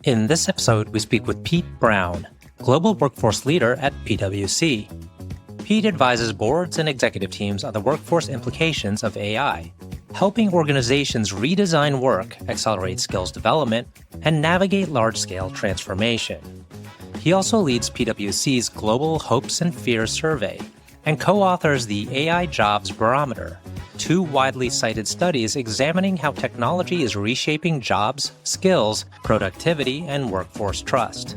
In this episode, we speak with Pete Brown, Global Workforce Leader at PwC. Pete advises boards and executive teams on the workforce implications of AI, helping organizations redesign work, accelerate skills development, and navigate large-scale transformation. He also leads PwC's Global Hopes and Fears survey and co-authors the AI Jobs Barometer, two widely cited studies examining how technology is reshaping jobs, skills, productivity, and workforce trust.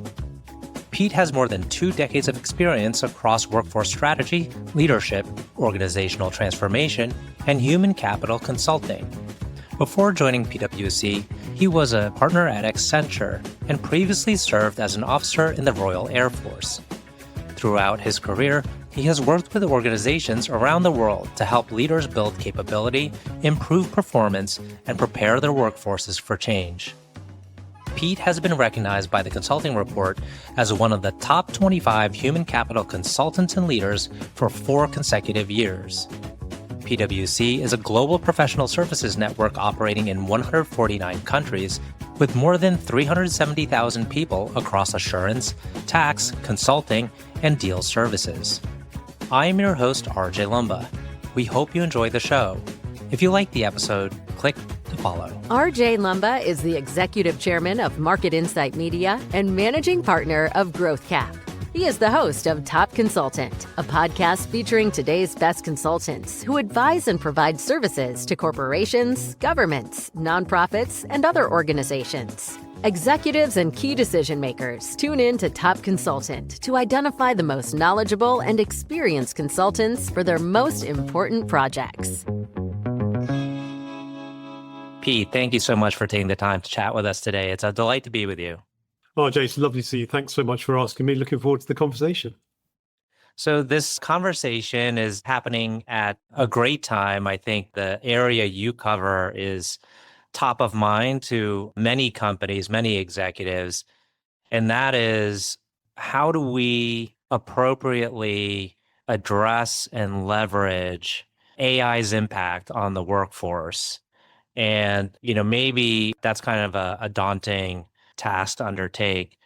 Pete has more than 2 decades of experience across workforce strategy, leadership, organizational transformation, and human capital consulting. Before joining PwC, he was a partner at Accenture and previously served as an officer in the Royal Air Force. Throughout his career, he has worked with organizations around the world to help leaders build capability, improve performance, and prepare their workforces for change. Pete has been recognized by the Consulting Report as one of the top 25 human capital consultants and leaders for 4 consecutive years. PwC is a global professional services network operating in 149 countries with more than 370,000 people across assurance, tax, consulting, and deal services. I am your host, RJ Lumba. We hope you enjoy the show. If you like the episode, click to follow. RJ Lumba is the Executive Chairman of Market Insight Media and Managing Partner of GrowthCap. He is the host of Top Consultant, a podcast featuring today's best consultants who advise and provide services to corporations, governments, nonprofits, and other organizations. Executives and key decision makers tune in to Top Consultant to identify the most knowledgeable and experienced consultants for their most important projects. Pete, thank you so much for taking the time to chat with us today. It's a delight to be with you. Oh, Jason, lovely to see you. Thanks so much for asking me. Looking forward to the conversation. So this conversation is happening at a great time. I think the area you cover is top of mind to many companies, many executives, and that is how do we appropriately address and leverage AI's impact on the workforce? And, maybe that's kind of a daunting task to undertake.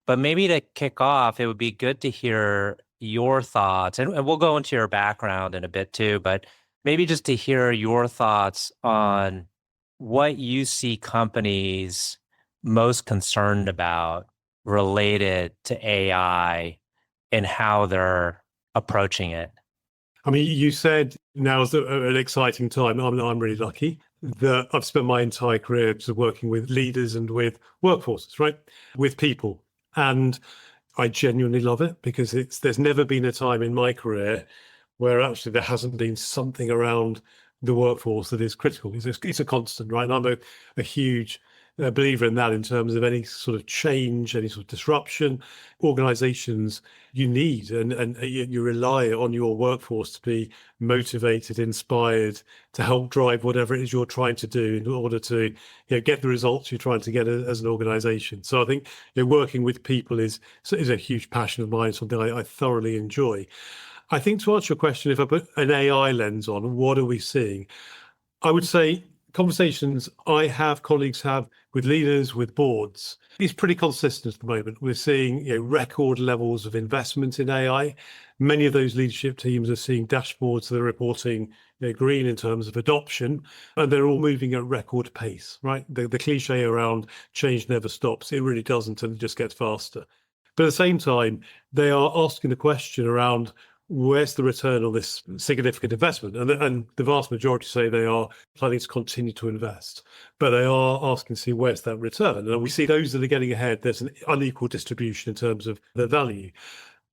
But maybe to kick off, it would be good to hear your thoughts, and we'll go into your background in a bit too, but maybe just to hear your thoughts on what you see companies most concerned about related to AI and how they're approaching it. I mean, you said now is an exciting time. I'm really lucky that I've spent my entire career sort of working with leaders and with workforces, right? With people. And I genuinely love it because there's never been a time in my career where actually there hasn't been something around the workforce that is critical. It's a constant, right? And I'm a huge believer in that in terms of any sort of change, any sort of disruption. Organizations, you need and you rely on your workforce to be motivated, inspired, to help drive whatever it is you're trying to do in order to get the results you're trying to get as an organization. So I think working with people is a huge passion of mine, something I thoroughly enjoy. I think to answer your question, if I put an AI lens on, what are we seeing? I would say conversations colleagues have with leaders, with boards, is pretty consistent at the moment. We're seeing record levels of investment in AI. Many of those leadership teams are seeing dashboards that are reporting green in terms of adoption, and they're all moving at record pace, right? The cliche around change never stops, it really doesn't, and it just gets faster. But at the same time, they are asking the question around where's the return on this significant investment? And the vast majority say they are planning to continue to invest, but they are asking to see where's that return. And we see those that are getting ahead, there's an unequal distribution in terms of the value.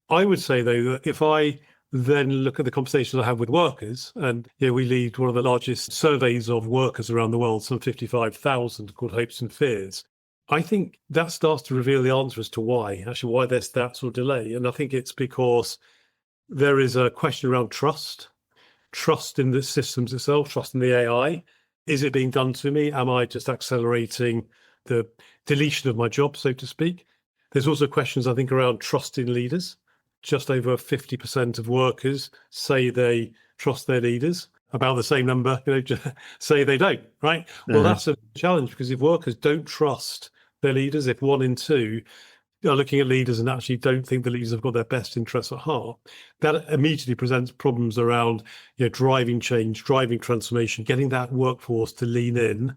I would say, though, that if I then look at the conversations I have with workers, and we lead one of the largest surveys of workers around the world, some 55,000, called Hopes and Fears, I think that starts to reveal the answer as to why there's that sort of delay. And I think it's because there is a question around trust in the systems itself, trust in the AI. Is it being done to me? Am I just accelerating the deletion of my job, so to speak? There's also questions, I think, around trust in leaders. Just over 50% of workers say they trust their leaders. About the same number, say they don't, right? Well, that's a challenge because if workers don't trust their leaders, if 1 in 2 are looking at leaders and actually don't think the leaders have got their best interests at heart, that immediately presents problems around driving change, driving transformation, getting that workforce to lean in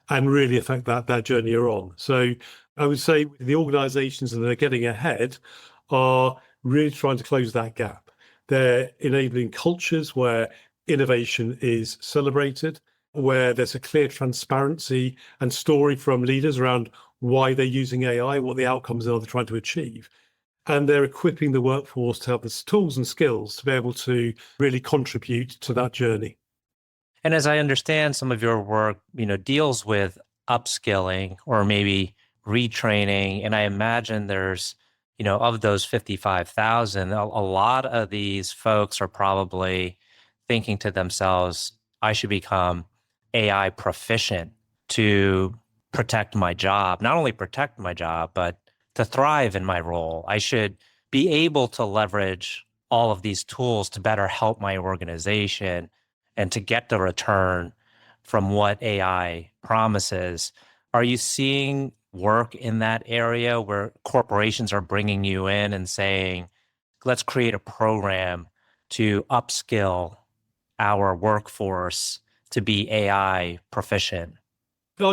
and really affect that journey you're on. So I would say the organizations that are getting ahead are really trying to close that gap. They're enabling cultures where innovation is celebrated, where there's a clear transparency and story from leaders around why they're using AI, what the outcomes are they're trying to achieve. And they're equipping the workforce to have the tools and skills to be able to really contribute to that journey. And as I understand, some of your work, deals with upskilling or maybe retraining. And I imagine there's, of those 55,000, a lot of these folks are probably thinking to themselves, I should become AI proficient to protect my job, not only protect my job, but to thrive in my role. I should be able to leverage all of these tools to better help my organization and to get the return from what AI promises. Are you seeing work in that area where corporations are bringing you in and saying, let's create a program to upskill our workforce to be AI proficient?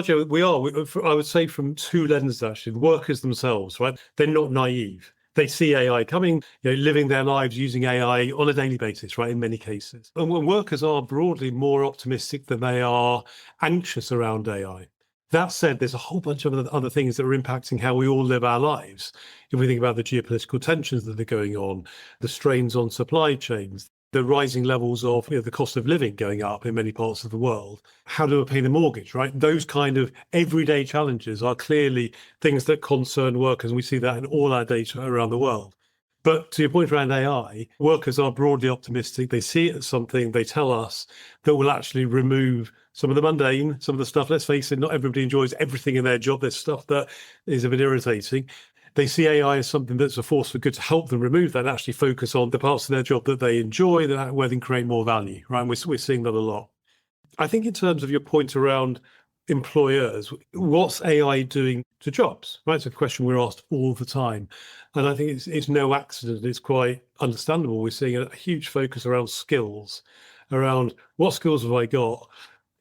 Joe, we are. I would say from 2 lenses, actually. The workers themselves, right? They're not naive. They see AI coming, living their lives using AI on a daily basis, right, in many cases. And when workers are broadly more optimistic than they are anxious around AI. That said, there's a whole bunch of other things that are impacting how we all live our lives. If we think about the geopolitical tensions that are going on, the strains on supply chains, the rising levels of the cost of living going up in many parts of the world. How do I pay the mortgage, right? Those kind of everyday challenges are clearly things that concern workers. And we see that in all our data around the world. But to your point around AI, workers are broadly optimistic. They see it as something, they tell us, that will actually remove some of the mundane, some of the stuff. Let's face it, not everybody enjoys everything in their job. There's stuff that is a bit irritating. They see AI as something that's a force for good to help them remove that and actually focus on the parts of their job that they enjoy, where they can create more value, right? And we're seeing that a lot. I think in terms of your point around employers, what's AI doing to jobs, right? It's a question we're asked all the time. And I think it's no accident. It's quite understandable. We're seeing a huge focus around skills, around what skills have I got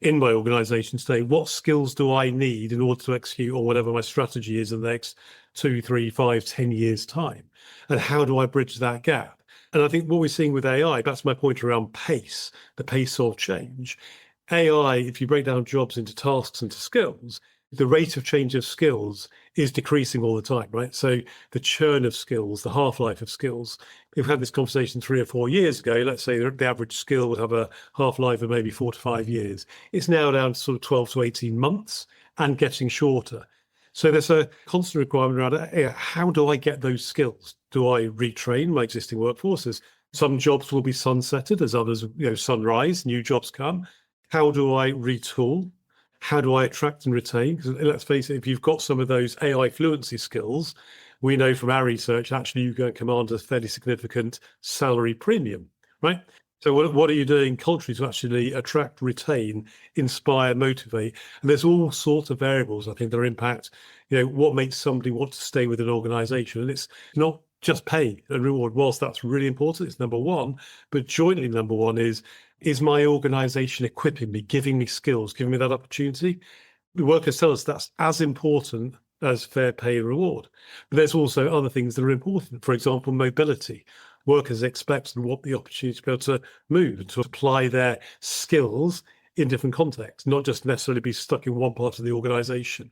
in my organization today? What skills do I need in order to execute on whatever my strategy is in the next 2, 3, 5, 10 years' time? And how do I bridge that gap? And I think what we're seeing with AI, that's my point around pace, the pace of change. AI, if you break down jobs into tasks and to skills, the rate of change of skills is decreasing all the time, right? So the churn of skills, the half-life of skills. We've had this conversation 3 or 4 years ago. Let's say the average skill would have a half-life of maybe 4 to 5 years. It's now down to sort of 12 to 18 months and getting shorter. So there's a constant requirement around how do I get those skills? Do I retrain my existing workforces? Some jobs will be sunsetted as others, sunrise, new jobs come. How do I retool? How do I attract and retain? Because let's face it, if you've got some of those AI fluency skills, we know from our research, actually you can command a fairly significant salary premium, right? So what are you doing culturally to actually attract, retain, inspire, motivate? And there's all sorts of variables, I think, that impact, what makes somebody want to stay with an organization. And it's not just pay and reward. Whilst that's really important, it's number one, but jointly number one is my organization equipping me, giving me skills, giving me that opportunity? The workers tell us that's as important as fair pay and reward. But there's also other things that are important. For example, mobility. Workers expect and want the opportunity to be able to move and to apply their skills in different contexts, not just necessarily be stuck in one part of the organization.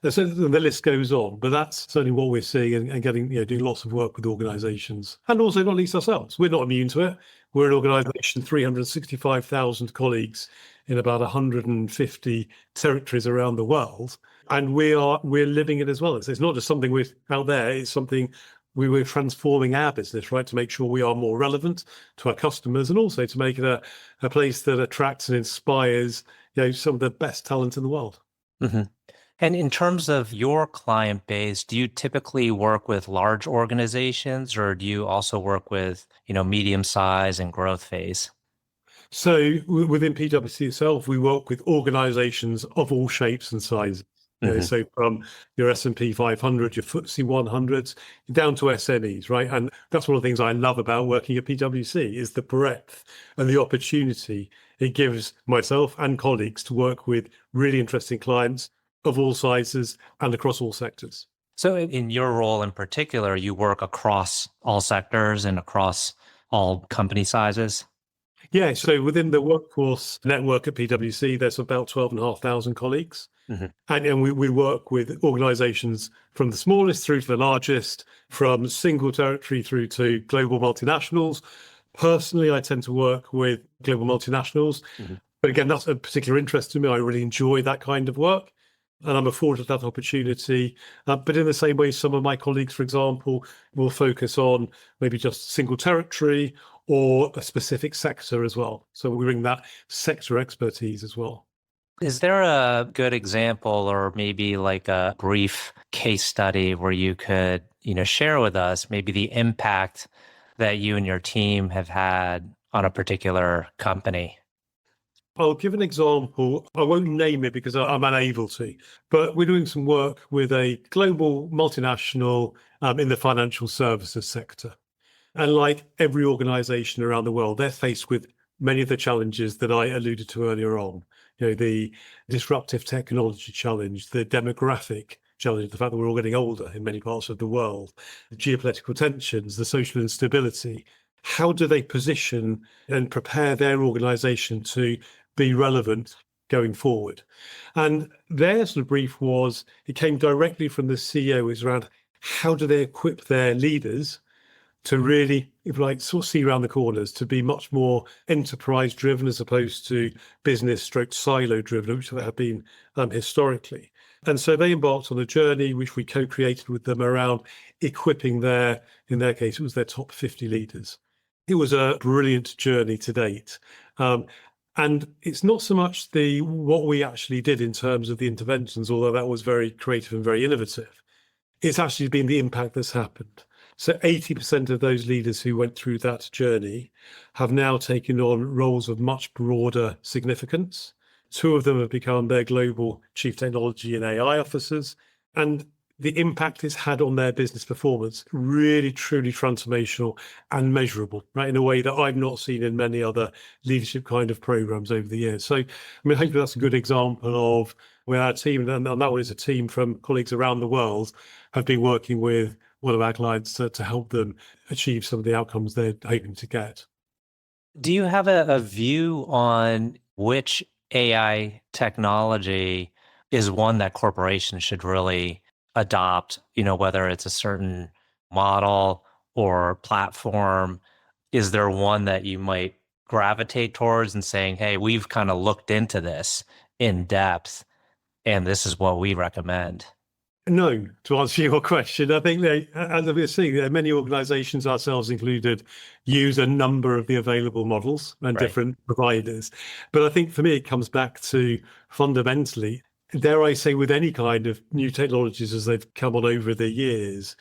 And so the list goes on, but that's certainly what we're seeing and getting, doing lots of work with organizations. And also not least ourselves. We're not immune to it. We're an organization, 365,000 colleagues in about 150 territories around the world. And we're living it as well. It's not just something we're out there, it's something we're transforming our business, right, to make sure we are more relevant to our customers and also to make it a place that attracts and inspires, some of the best talent in the world. Mm-hmm. And in terms of your client base, do you typically work with large organizations or do you also work with, medium size and growth phase? So within PwC itself, we work with organizations of all shapes and sizes. Hmm. So from your S&P 500, your FTSE 100s, down to SMEs, right? And that's one of the things I love about working at PwC is the breadth and the opportunity it gives myself and colleagues to work with really interesting clients of all sizes and across all sectors. So in your role in particular, you work across all sectors and across all company sizes? Yeah, so within the workforce network at PwC, there's about 12,500 colleagues. Hmm. And we work with organizations from the smallest through to the largest, from single territory through to global multinationals. Personally, I tend to work with global multinationals. Hmm. But again, that's a particular interest to me. I really enjoy that kind of work. And I'm afforded that opportunity. But in the same way, some of my colleagues, for example, will focus on maybe just single territory or a specific sector as well. So we bring that sector expertise as well. Is there a good example or maybe like a brief case study where you could, share with us maybe the impact that you and your team have had on a particular company? I'll give an example. I won't name it because I'm unable to, but we're doing some work with a global multinational in the financial services sector. And like every organization around the world, they're faced with many of the challenges that I alluded to earlier on. The disruptive technology challenge, the demographic challenge, the fact that we're all getting older in many parts of the world, the geopolitical tensions, the social instability. How do they position and prepare their organization to be relevant going forward? And their sort of brief was, it came directly from the CEO, is around how do they equip their leaders to really, if you like, sort of see around the corners, to be much more enterprise driven as opposed to business stroke silo driven, which they have been historically. And so they embarked on a journey which we co-created with them around equipping in their case, it was their top 50 leaders. It was a brilliant journey to date. And it's not so much what we actually did in terms of the interventions, although that was very creative and very innovative. It's actually been the impact that's happened. So 80% of those leaders who went through that journey have now taken on roles of much broader significance. Two of them have become their global chief technology and AI officers. And the impact it's had on their business performance, really, truly transformational and measurable, right? In a way that I've not seen in many other leadership kind of programs over the years. So, I mean, hopefully that's a good example of where our team, and that one is a team from colleagues around the world, have been working with one of our clients to help them achieve some of the outcomes they're hoping to get. Do you have a view on which AI technology is one that corporations should really adopt, whether it's a certain model or platform? Is there one that you might gravitate towards and saying, hey, we've kind of looked into this in depth and this is what we recommend? No, to answer your question, I think as we're seeing, many organizations, ourselves included, use a number of the available models and Right. different providers. But I think for me, it comes back to fundamentally, dare I say, with any kind of new technologies as they've come on over the years,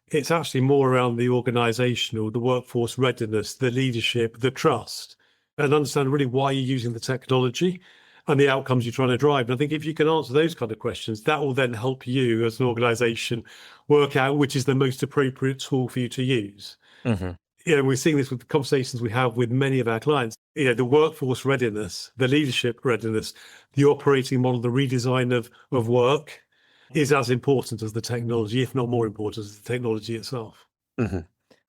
it's actually more around the organizational, the workforce readiness, the leadership, the trust, and understand really why you're using the technology and the outcomes you're trying to drive. And I think if you can answer those kind of questions, that will then help you as an organization work out which is the most appropriate tool for you to use. Hmm. We're seeing this with the conversations we have with many of our clients. The workforce readiness, the leadership readiness, the operating model, the redesign of work is as important as the technology, if not more important as the technology itself. Hmm.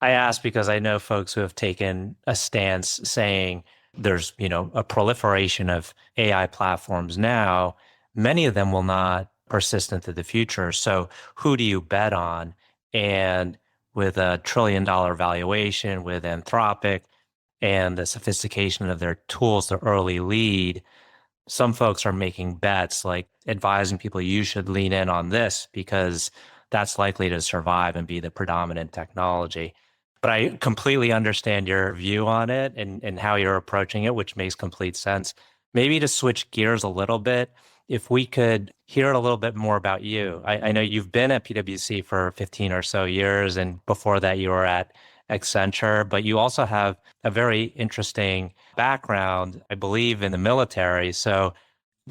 I ask because I know folks who have taken a stance saying there's, a proliferation of AI platforms now. Many of them will not persist into the future. So who do you bet on? And with a $1 trillion valuation, with Anthropic and the sophistication of their tools, the early lead, some folks are making bets like advising people you should lean in on this because that's likely to survive and be the predominant technology. But I completely understand your view on it and how you're approaching it, which makes complete sense. Maybe to switch gears a little bit, if we could hear a little bit more about you. I know you've been at PwC for 15 or so years, and before that you were at Accenture, but you also have a very interesting background, I believe, in the military. So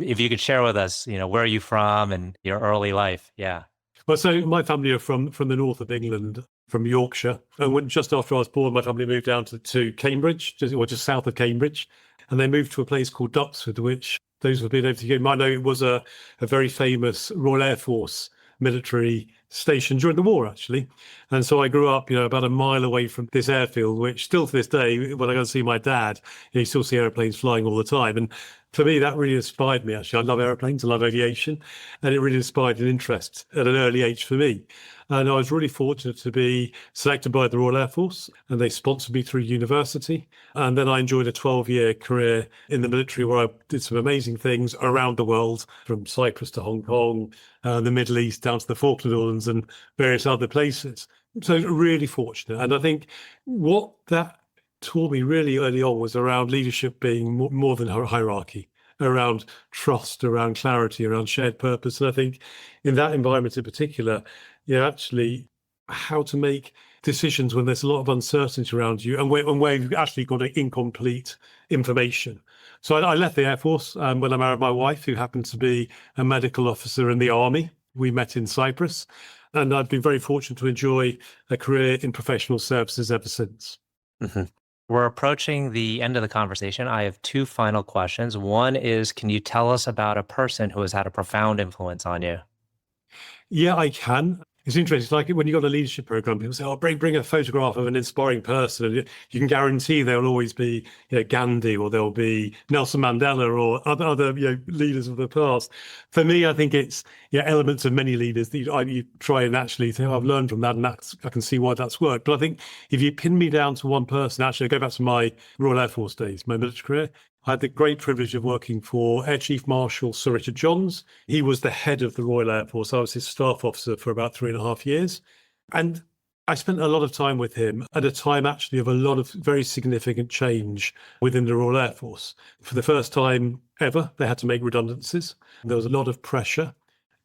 If you could share with us, where are you from and your early life? Yeah. Well, so my family are from the north of England, from Yorkshire. And just after I was born, my family moved down to Cambridge, just south of Cambridge. And they moved to a place called Duxford, which those who have been over to might know it was a very famous Royal Air Force military station during the war, actually. And so I grew up, about a mile away from this airfield, which still to this day, when I go and see my dad, you still see airplanes flying all the time. And for me, that really inspired me, actually. I love airplanes, I love aviation, and it really inspired an interest at an early age for me. And I was really fortunate to be selected by the Royal Air Force, and they sponsored me through university. And then I enjoyed a 12-year career in the military where I did some amazing things around the world, from Cyprus to Hong Kong, the Middle East, down to the Falkland Islands and various other places. So really fortunate. And I think what that taught me really early on was around leadership being more than hierarchy, around trust, around clarity, around shared purpose. And I think in that environment in particular, actually how to make decisions when there's a lot of uncertainty around you and where you've actually got incomplete information. So I left the Air Force when I married my wife, who happened to be a medical officer in the army. We met in Cyprus, and I've been very fortunate to enjoy a career in professional services ever since. Mm-hmm. We're approaching the end of the conversation. I have two final questions. One is, can you tell us about a person who has had a profound influence on you? Yeah, I can. It's interesting. It's like when you got a leadership program, people say, "Oh, bring a photograph of an inspiring person," and you can guarantee there will always be, Gandhi, or there'll be Nelson Mandela, or other leaders of the past. For me, I think it's elements of many leaders that you try and actually say, "Oh, I've learned from that, and I can see why that's worked." But I think if you pin me down to one person, actually, I go back to my Royal Air Force days, my military career. I had the great privilege of working for Air Chief Marshal Sir Richard Johns. He was the head of the Royal Air Force. I was his staff officer for about 3.5 years. And I spent a lot of time with him at a time actually of a lot of very significant change within the Royal Air Force. For the first time ever, they had to make redundancies. There was a lot of pressure.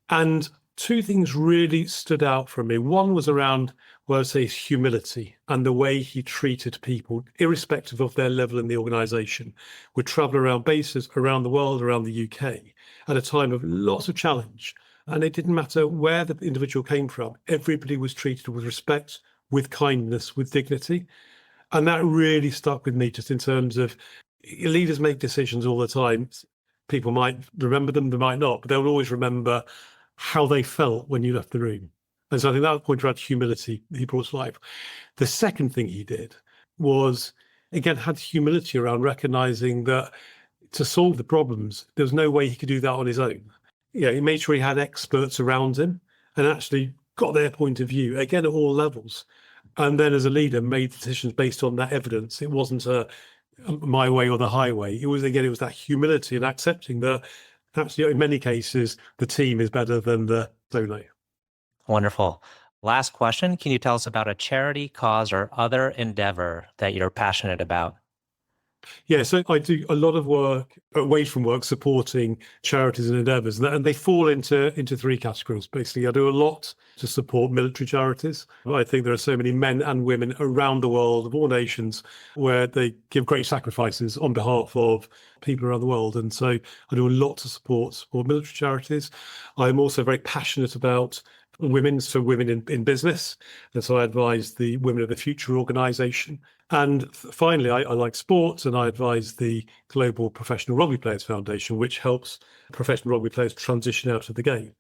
And two things really stood out for me. One was around, well, I'd say, his humility and the way he treated people, irrespective of their level in the organisation. Would travel around bases around the world, around the UK, at a time of lots of challenge. And it didn't matter where the individual came from. Everybody was treated with respect, with kindness, with dignity. And that really stuck with me, just in terms of leaders make decisions all the time. People might remember them, they might not, but they'll always remember how they felt when you left the room. And so I think that point around humility he brought to life. The second thing he did was, again, had humility around recognizing that to solve the problems, there was no way he could do that on his own. He made sure he had experts around him and actually got their point of view, again, at all levels. And then as a leader, made decisions based on that evidence. It wasn't a my way or the highway. It was that humility and accepting that actually, in many cases, the team is better than the solo. Wonderful. Last question. Can you tell us about a charity, cause, or other endeavor that you're passionate about? Yeah, so I do a lot of work away from work supporting charities and endeavours, and they fall into three categories. Basically, I do a lot to support military charities. I think there are so many men and women around the world of all nations where they give great sacrifices on behalf of people around the world. And so I do a lot to support military charities. I'm also very passionate about women in business. And so I advise the Women of the Future organisation. And finally, I like sports, and I advise the Global Professional Rugby Players Foundation, which helps professional rugby players transition out of the game.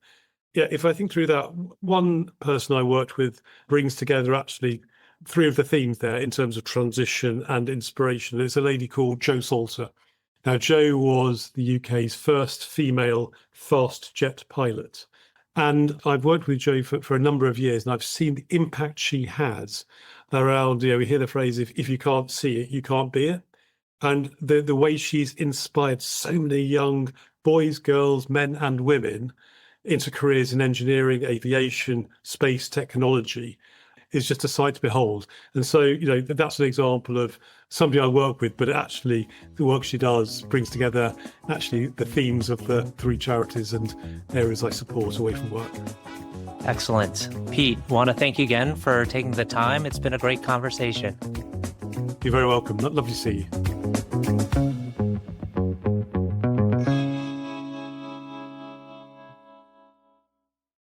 Yeah, if I think through that, one person I worked with brings together actually three of the themes there in terms of transition and inspiration. There's a lady called Jo Salter. Now, Jo was the UK's first female fast jet pilot. And I've worked with Jo for a number of years, and I've seen the impact she has around, we hear the phrase, if you can't see it, you can't be it. And the way she's inspired so many young boys, girls, men and women into careers in engineering, aviation, space technology is just a sight to behold. And so, that's an example of somebody I work with, but actually the work she does brings together actually the themes of the three charities and areas I support away from work. Excellent. Pete, want to thank you again for taking the time. It's been a great conversation. You're very welcome. Lovely to see you.